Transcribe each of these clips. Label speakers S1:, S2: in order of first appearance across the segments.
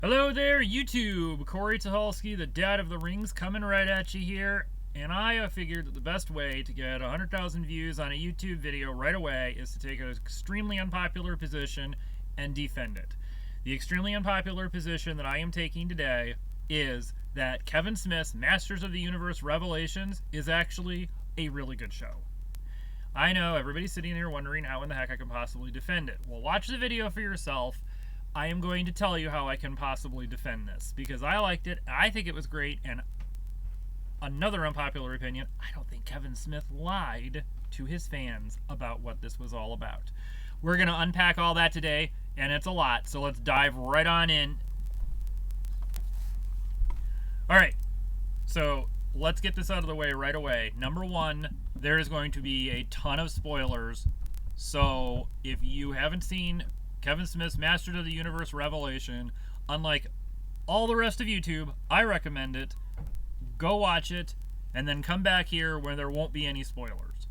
S1: Hello there, YouTube! Corey Tucholsky, the dad of the rings, coming right at you here. And I figured that the best way to get 100,000 views on a YouTube video right away is to take an extremely unpopular position and defend it. The extremely unpopular position that I am taking today is that Kevin Smith's Masters of the Universe Revelations is actually a really good show. I know everybody's sitting there wondering how in the heck I can possibly defend it. Well, watch the video for yourself. I am going to tell you how I can possibly defend this because I liked it, I think it was great, and another unpopular opinion, I don't think Kevin Smith lied to his fans about what this was all about. We're going to unpack all that today, and it's a lot, so let's dive right on in. Alright, so let's get this out of the way right away. Number one, there is going to be a ton of spoilers, so if you haven't seen Kevin Smith's Masters of the Universe Revelation, unlike all the rest of YouTube, I recommend it. Go watch it, and then come back here where there won't be any spoilers.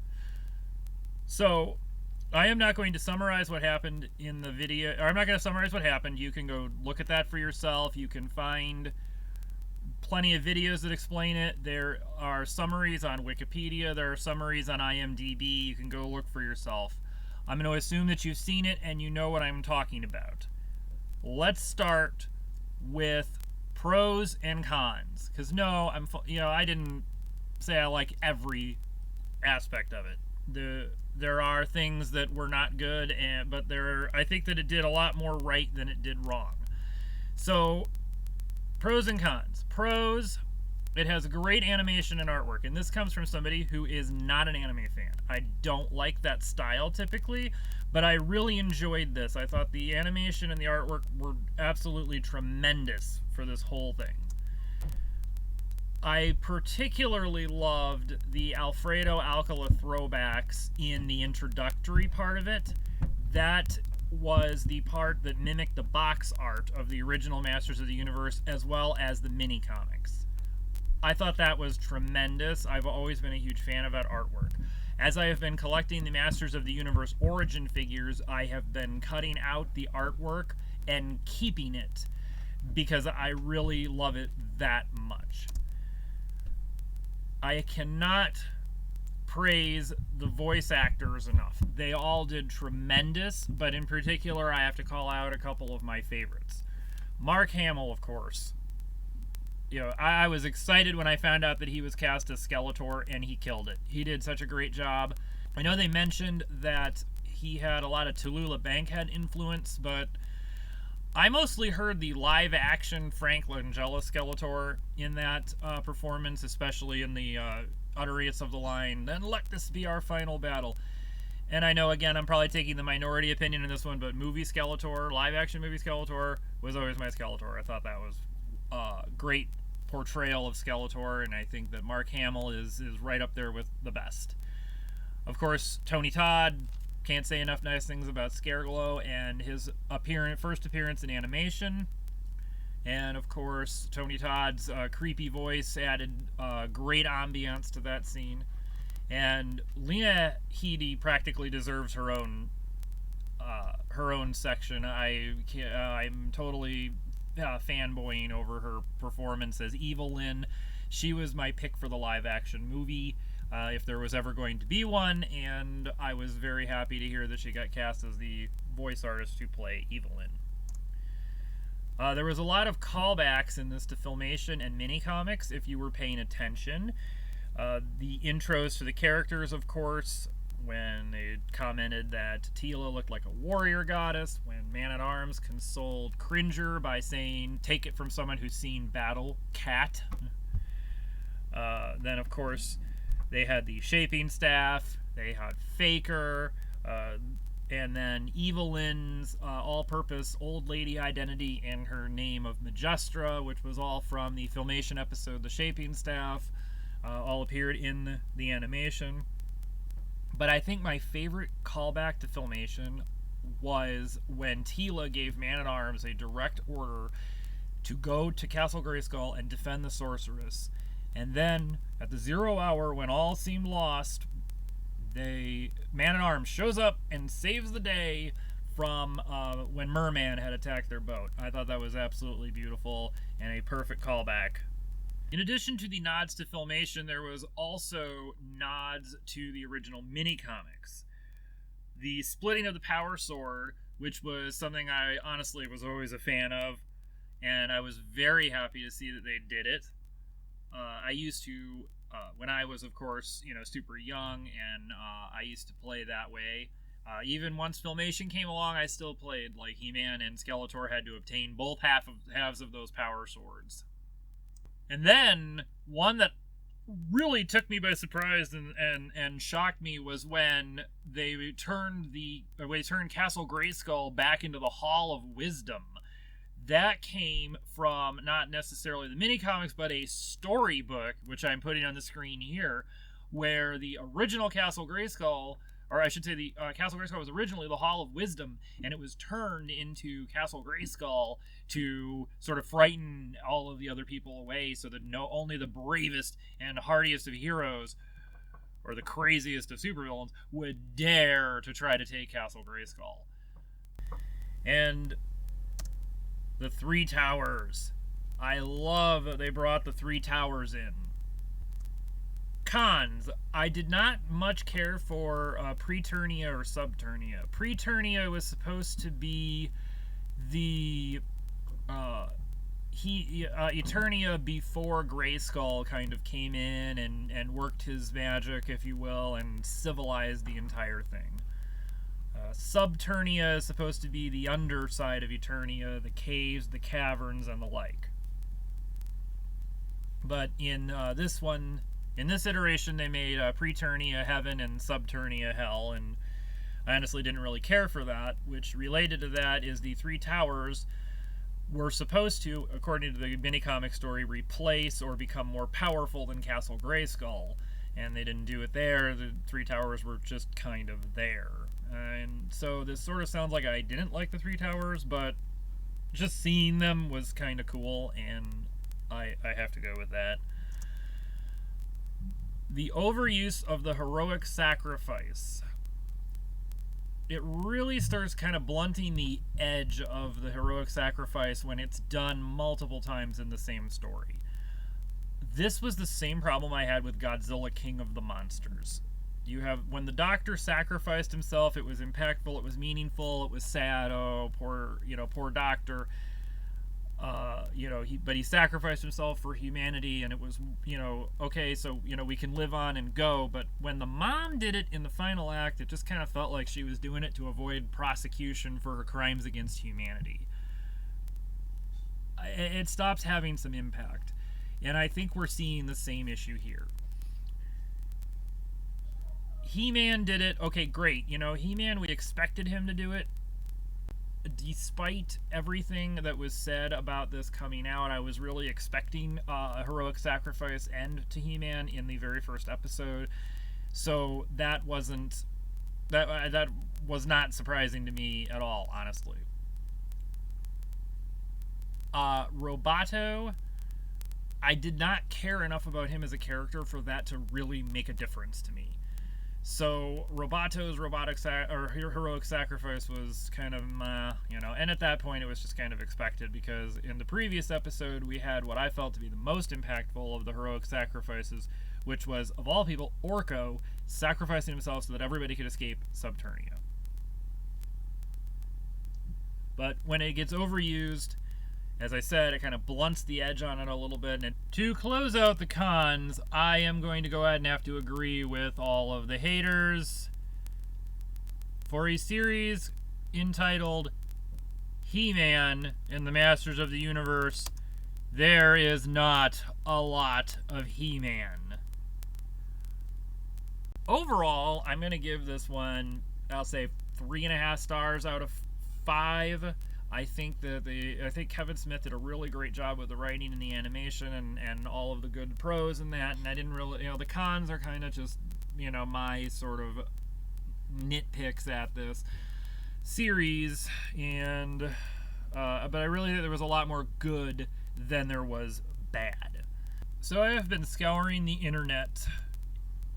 S1: So, I am not going to summarize what happened in the video, or I'm not going to summarize what happened. You can go look at that for yourself. You can find plenty of videos that explain it. There are summaries on Wikipedia. There are summaries on IMDb. You can go look for yourself. I'm going to assume that you've seen it and you know what I'm talking about. Let's start with pros and cons. Because no, I didn't say I like every aspect of it. There are things that were not good, but I think that it did a lot more right than it did wrong. So, pros and cons. Pros, it has great animation and artwork, and this comes from somebody who is not an anime fan. I don't like that style typically, but I really enjoyed this. I thought the animation and the artwork were absolutely tremendous for this whole thing. I particularly loved the Alfredo Alcala throwbacks in the introductory part of it. That was the part that mimicked the box art of the original Masters of the Universe as well as the mini comics. I thought that was tremendous. I've always been a huge fan of that artwork. As I have been collecting the Masters of the Universe origin figures, I have been cutting out the artwork and keeping it because I really love it that much. I cannot praise the voice actors enough. They all did tremendous, but in particular, I have to call out a couple of my favorites. Mark Hamill, of course. I was excited when I found out that he was cast as Skeletor, and he killed it. He did such a great job. I know they mentioned that he had a lot of Tallulah Bankhead influence, but I mostly heard the live-action Frank Langella Skeletor in that performance, especially in the utterance of the line, "Then let this be our final battle." And I know, again, I'm probably taking the minority opinion in this one, but movie Skeletor, live-action movie Skeletor, was always my Skeletor. I thought that was great portrayal of Skeletor, and I think that Mark Hamill is right up there with the best. Of course, Tony Todd, can't say enough nice things about Scareglow and his first appearance in animation. And of course, Tony Todd's creepy voice added great ambiance to that scene. And Lena Headey practically deserves her own section. I'm totally fanboying over her performance as Evelyn. She was my pick for the live-action movie, if there was ever going to be one, and I was very happy to hear that she got cast as the voice artist to play Evelyn. There was a lot of callbacks in this to Filmation and mini-comics, if you were paying attention. The intros to the characters, of course, when they commented that Teela looked like a warrior goddess, when Man-at-Arms consoled Cringer by saying, "Take it from someone who's seen battle, cat." Then, of course, they had the shaping staff, they had Faker, and then Evelyn's all-purpose old lady identity and her name of Majestra, which was all from the Filmation episode The Shaping Staff, all appeared in the animation. But I think my favorite callback to Filmation was when Teela gave Man-at-Arms a direct order to go to Castle Grayskull and defend the sorceress. And then, at the 0 hour when all seemed lost, Man-at-Arms shows up and saves the day from when Merman had attacked their boat. I thought that was absolutely beautiful and a perfect callback. In addition to the nods to Filmation, there was also nods to the original mini-comics. The splitting of the power sword, which was something I honestly was always a fan of, and I was very happy to see that they did it. I used to, when I was, of course, super young, and I used to play that way. Even once Filmation came along, I still played. Like, He-Man and Skeletor had to obtain both halves of those power swords. And then, one that really took me by surprise and shocked me was when they turned Castle Grayskull back into the Hall of Wisdom. That came from not necessarily the mini-comics, but a storybook, which I'm putting on the screen here, where the original Castle Grayskull, or I should say the Castle Grayskull was originally the Hall of Wisdom, and it was turned into Castle Grayskull to sort of frighten all of the other people away so that only the bravest and hardiest of heroes, or the craziest of supervillains, would dare to try to take Castle Grayskull. And the Three Towers. I love that they brought the Three Towers in. Cons. I did not much care for Preternia or Subternia. Preternia was supposed to be the Eternia before Grayskull kind of came in and worked his magic, if you will, and civilized the entire thing. Subternia is supposed to be the underside of Eternia, the caves, the caverns, and the like. But in this iteration, they made Preternia heaven and Subternia hell, and I honestly didn't really care for that, which related to that is the Three Towers were supposed to, according to the mini-comic story, replace or become more powerful than Castle Grayskull, and they didn't do it there. The Three Towers were just kind of there. And so this sort of sounds like I didn't like the Three Towers, but just seeing them was kind of cool, and I have to go with that. The overuse of the heroic sacrifice. It really starts kind of blunting the edge of the heroic sacrifice when it's done multiple times in the same story. This was the same problem I had with Godzilla King of the Monsters. You have, when the Doctor sacrificed himself, it was impactful, it was meaningful, it was sad, oh, poor Doctor. But he sacrificed himself for humanity, and it was, okay, so, we can live on and go. But when the mom did it in the final act, it just kind of felt like she was doing it to avoid prosecution for her crimes against humanity. It stops having some impact. And I think we're seeing the same issue here. He-Man did it. Okay, great. He-Man, we expected him to do it. Despite everything that was said about this coming out, I was really expecting a heroic sacrifice end to He-Man in the very first episode. So that was not surprising to me at all, honestly. Roboto, I did not care enough about him as a character for that to really make a difference to me. So Roboto's heroic sacrifice was kind of, and at that point it was just kind of expected, because in the previous episode we had what I felt to be the most impactful of the heroic sacrifices, which was, of all people, Orko sacrificing himself so that everybody could escape Subternia. But when it gets overused, as I said, it kind of blunts the edge on it a little bit. And to close out the cons, I am going to go ahead and have to agree with all of the haters. For a series entitled He-Man and the Masters of the Universe, there is not a lot of He-Man. Overall, I'm going to give this one, I'll say 3.5 stars out of 5. I think Kevin Smith did a really great job with the writing and the animation and all of the good pros in that, and I didn't really, the cons are kind of just, my sort of nitpicks at this series, and but I really think there was a lot more good than there was bad. So I have been scouring the internet,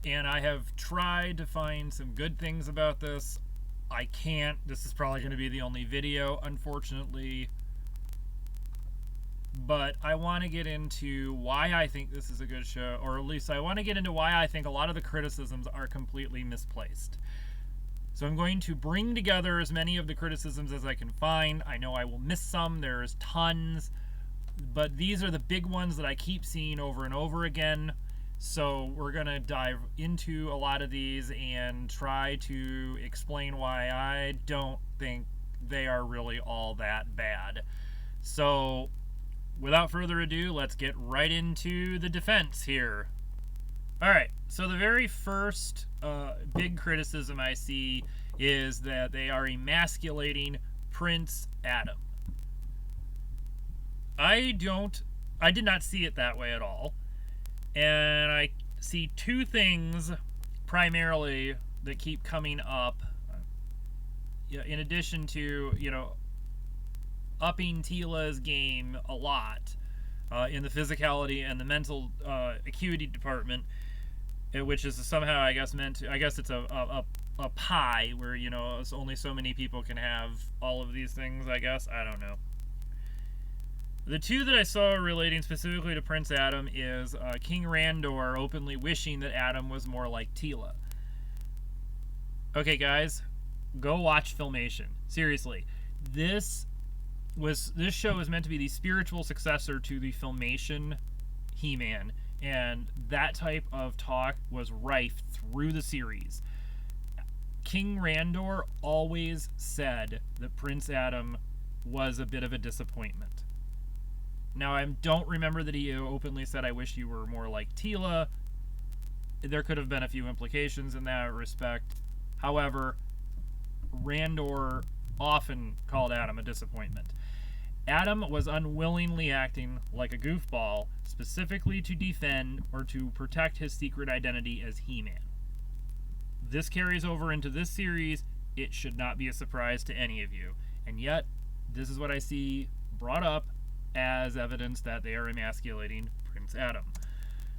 S1: and I have tried to find some good things about this. I can't. This is probably going to be the only video, unfortunately. But I want to get into why I think this is a good show, or at least I want to get into why I think a lot of the criticisms are completely misplaced. So I'm going to bring together as many of the criticisms as I can find. I know I will miss some. There's tons. But these are the big ones that I keep seeing over and over again. So we're going to dive into a lot of these and try to explain why I don't think they are really all that bad. So without further ado, let's get right into the defense here. Alright, so the very first big criticism I see is that they are emasculating Prince Adam. I did not see it that way at all. And I see two things primarily that keep coming up. In addition to, upping Tila's game a lot in the physicality and the mental acuity department, which is somehow, I guess, it's a pie where, only so many people can have all of these things, I guess. I don't know. The two that I saw relating specifically to Prince Adam is King Randor openly wishing that Adam was more like Tila. Okay, guys, go watch Filmation. Seriously, this show is meant to be the spiritual successor to the Filmation He-Man, and that type of talk was rife through the series. King Randor always said that Prince Adam was a bit of a disappointment. Now, I don't remember that he openly said, I wish you were more like Tila. There could have been a few implications in that respect. However, Randor often called Adam a disappointment. Adam was unwillingly acting like a goofball, specifically to defend or to protect his secret identity as He-Man. This carries over into this series. It should not be a surprise to any of you. And yet, this is what I see brought up as evidence that they are emasculating Prince Adam.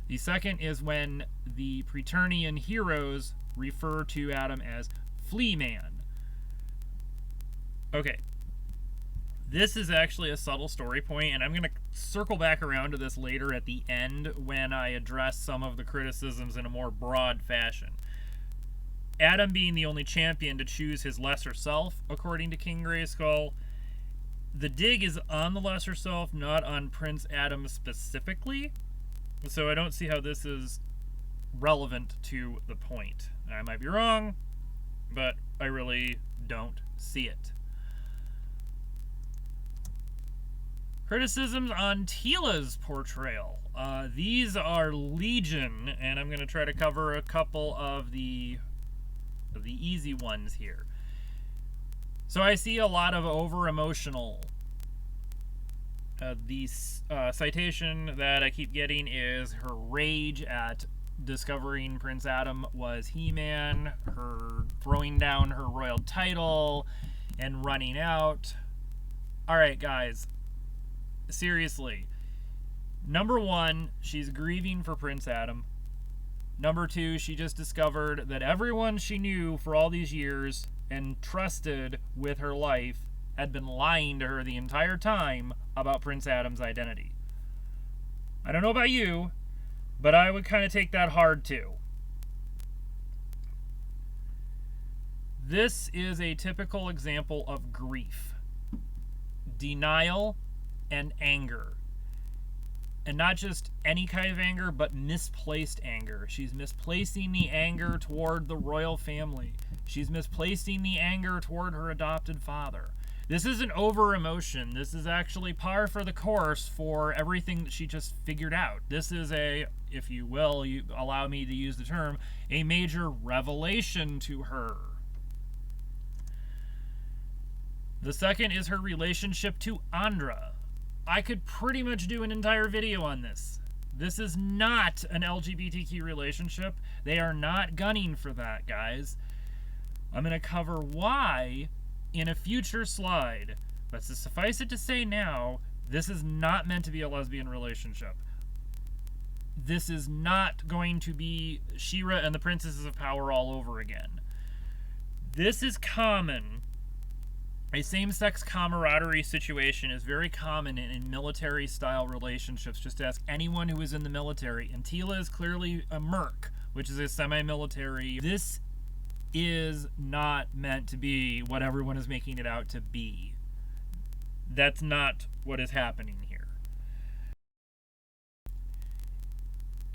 S1: The second is when the Preternian heroes refer to Adam as Flea Man. Okay. This is actually a subtle story point, and I'm going to circle back around to this later at the end when I address some of the criticisms in a more broad fashion. Adam being the only champion to choose his lesser self, according to King Grayskull. The dig is on the lesser self, not on Prince Adam specifically. So I don't see how this is relevant to the point. I might be wrong, but I really don't see it. Criticisms on Tila's portrayal. These are legion, and I'm going to try to cover a couple of the easy ones here. So I see a lot of over-emotional. The citation that I keep getting is her rage at discovering Prince Adam was He-Man, her throwing down her royal title, and running out. Alright, guys. Seriously. Number one, she's grieving for Prince Adam. Number two, she just discovered that everyone she knew for all these years and trusted with her life had been lying to her the entire time about Prince Adam's identity. I don't know about you, but I would kind of take that hard too. This is a typical example of grief, denial, and anger. And not just any kind of anger, but misplaced anger. She's misplacing the anger toward the royal family. She's misplacing the anger toward her adopted father. This isn't over-emotion. This is actually par for the course for everything that she just figured out. This is a, if you will, you allow me to use the term, a major revelation to her. The second is her relationship to Andra. I could pretty much do an entire video on this. This is not an LGBTQ relationship. They are not gunning for that, guys. I'm going to cover why in a future slide, but to suffice it to say now, this is not meant to be a lesbian relationship. This is not going to be She-Ra and the Princesses of Power all over again. This is common. A same-sex camaraderie situation is very common in military-style relationships. Just ask anyone who is in the military. And Tila is clearly a merc, which is a semi-military. This is not meant to be what everyone is making it out to be. That's not what is happening here.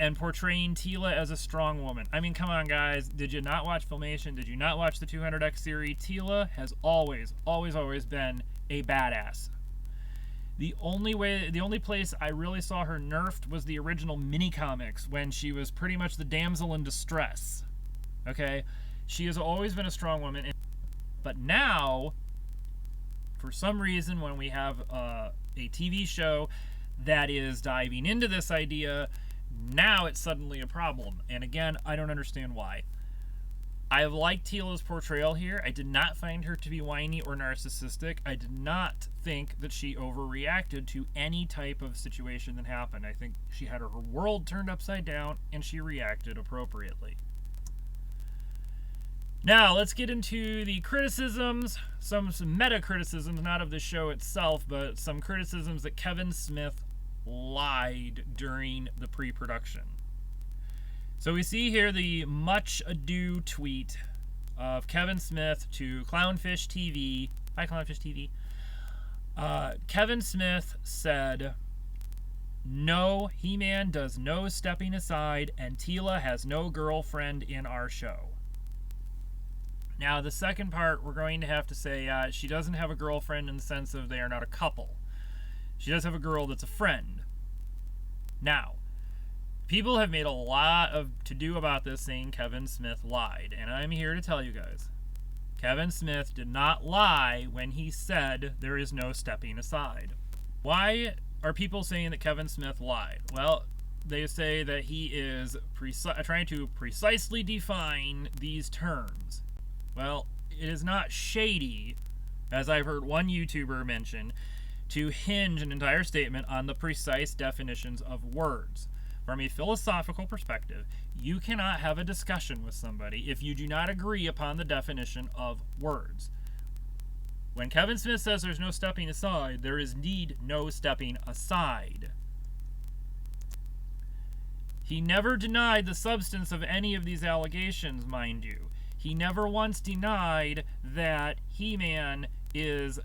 S1: And portraying Tila as a strong woman. I mean, come on, guys. Did you not watch Filmation? Did you not watch the 200X series? Tila has always been a badass. The only place I really saw her nerfed was the original mini comics when she was pretty much the damsel in distress. Okay? She has always been a strong woman. But now, for some reason, when we have a TV show that is diving into this idea, now it's suddenly a problem. And again, I don't understand why. I have liked Tila's portrayal here. I did not find her to be whiny or narcissistic. I did not think that she overreacted to any type of situation that happened. I think she had her world turned upside down and she reacted appropriately. Now, let's get into the criticisms, some meta criticisms, not of the show itself, but some criticisms that Kevin Smith lied during the pre-production. So we see here the much ado tweet of Kevin Smith to Clownfish TV. Hi, Clownfish TV. Kevin Smith said, "No, He-Man does no stepping aside, and Tila has no girlfriend in our show." Now, the second part, we're going to have to say she doesn't have a girlfriend in the sense of they are not a couple. She does have a girl that's a friend. Now, people have made a lot of to-do about this, saying Kevin Smith lied. And I'm here to tell you guys, Kevin Smith did not lie when he said there is no stepping aside. Why are people saying that Kevin Smith lied? Well, they say that he is trying to precisely define these terms. Well, it is not shady, as I've heard one YouTuber mention, to hinge an entire statement on the precise definitions of words. From a philosophical perspective, you cannot have a discussion with somebody if you do not agree upon the definition of words. When Kevin Smith says there's no stepping aside, there is indeed no stepping aside. He never denied the substance of any of these allegations, mind you. He never once denied that He-Man is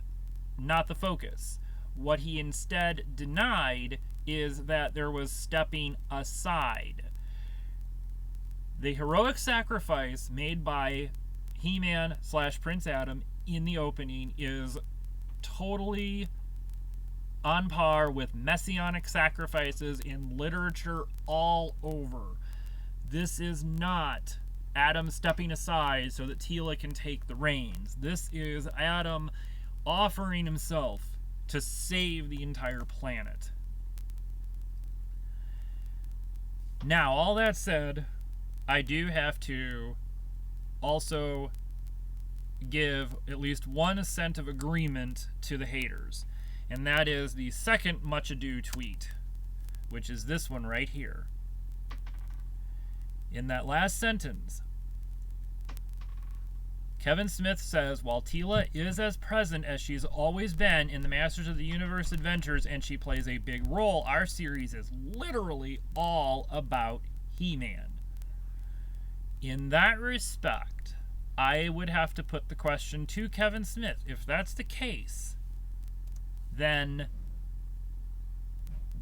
S1: not the focus. What he instead denied is that there was stepping aside. The heroic sacrifice made by He-Man / Prince Adam in the opening is totally on par with messianic sacrifices in literature all over. This is not Adam stepping aside so that Tila can take the reins. This is Adam offering himself to save the entire planet. Now, all that said, I do have to also give at least one assent of agreement to the haters, and that is the second much ado tweet, which is this one right here. In that last sentence, Kevin Smith says, while Tila is as present as she's always been in the Masters of the Universe adventures and she plays a big role, our series is literally all about He-Man. In that respect, I would have to put the question to Kevin Smith. If that's the case, then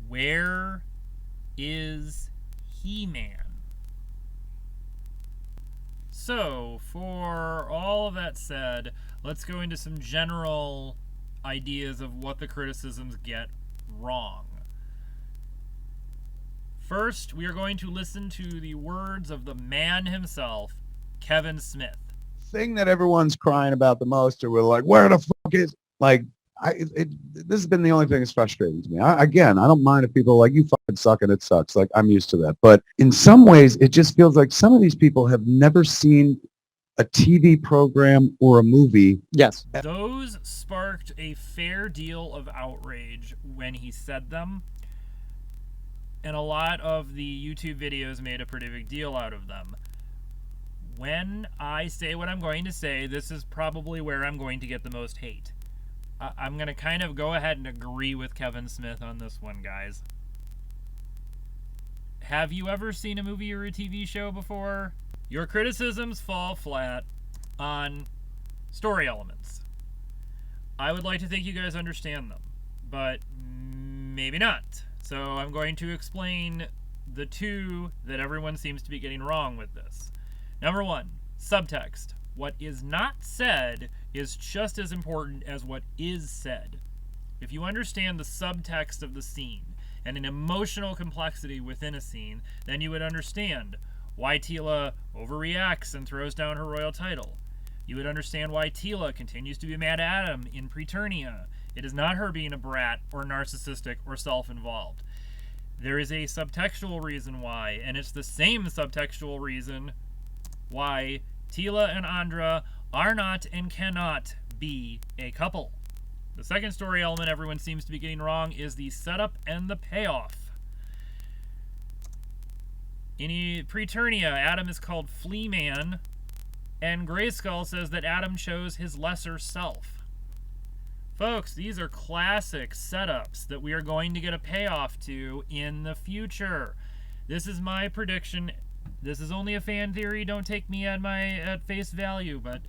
S1: where is He-Man? So, for all of that said, let's go into some general ideas of what the criticisms get wrong. First, we are going to listen to the words of the man himself, Kevin Smith.
S2: Thing that everyone's crying about the most, or we're like, where the fuck is, like, this has been the only thing that's frustrating to me. I don't mind if people are like, you fucking suck and it sucks. Like, I'm used to that. But in some ways, it just feels like some of these people have never seen a TV program or a movie.
S3: Yes.
S1: Those sparked a fair deal of outrage when he said them. And a lot of the YouTube videos made a pretty big deal out of them. when I say what I'm going to say, this is probably where I'm going to get the most hate. I'm going to kind of go ahead and agree with Kevin Smith on this one, guys. Have you ever seen a movie or a TV show before? Your criticisms fall flat on story elements. I would like to think you guys understand them, but maybe not. So I'm going to explain the two that everyone seems to be getting wrong with this. Number one, subtext. What is not said is just as important as what is said. If you understand the subtext of the scene and an emotional complexity within a scene, then you would understand why Tila overreacts and throws down her royal title. You would understand why Tila continues to be mad at Adam in Preternia. It is not her being a brat or narcissistic or self-involved. There is a subtextual reason why, and it's the same subtextual reason why Tila and Andra are not and cannot be a couple. The second story element everyone seems to be getting wrong is the setup and the payoff. In Preternia, Adam is called Flea Man, and Grayskull says that Adam chose his lesser self. Folks, these are classic setups that we are going to get a payoff to in the future. This is my prediction. This is only a fan theory. Don't take me at face value, but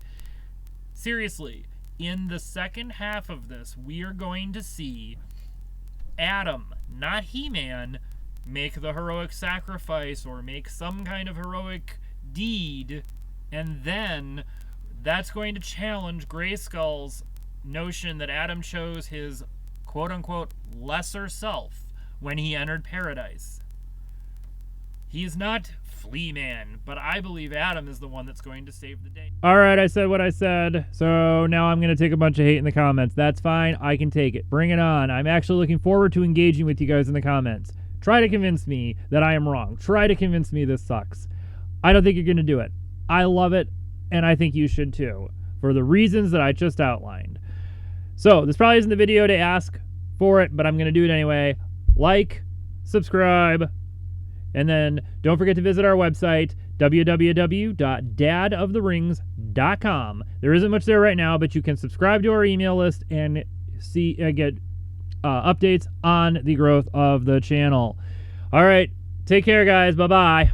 S1: seriously, in the second half of this, we are going to see Adam, not He-Man, make the heroic sacrifice or make some kind of heroic deed, and then that's going to challenge Grayskull's notion that Adam chose his quote-unquote lesser self when he entered paradise. He's not Flea Man, but I believe Adam is the one that's going to save the day. Alright, I said what I said, so now I'm going to take a bunch of hate in the comments. That's fine, I can take it. Bring it on. I'm actually looking forward to engaging with you guys in the comments. Try to convince me that I am wrong. Try to convince me this sucks. I don't think you're going to do it. I love it, and I think you should too, for the reasons that I just outlined. So, this probably isn't the video to ask for it, but I'm going to do it anyway. Like, subscribe, and then don't forget to visit our website, www.dadoftherings.com. There isn't much there right now, but you can subscribe to our email list and get updates on the growth of the channel. All right, take care, guys. Bye-bye.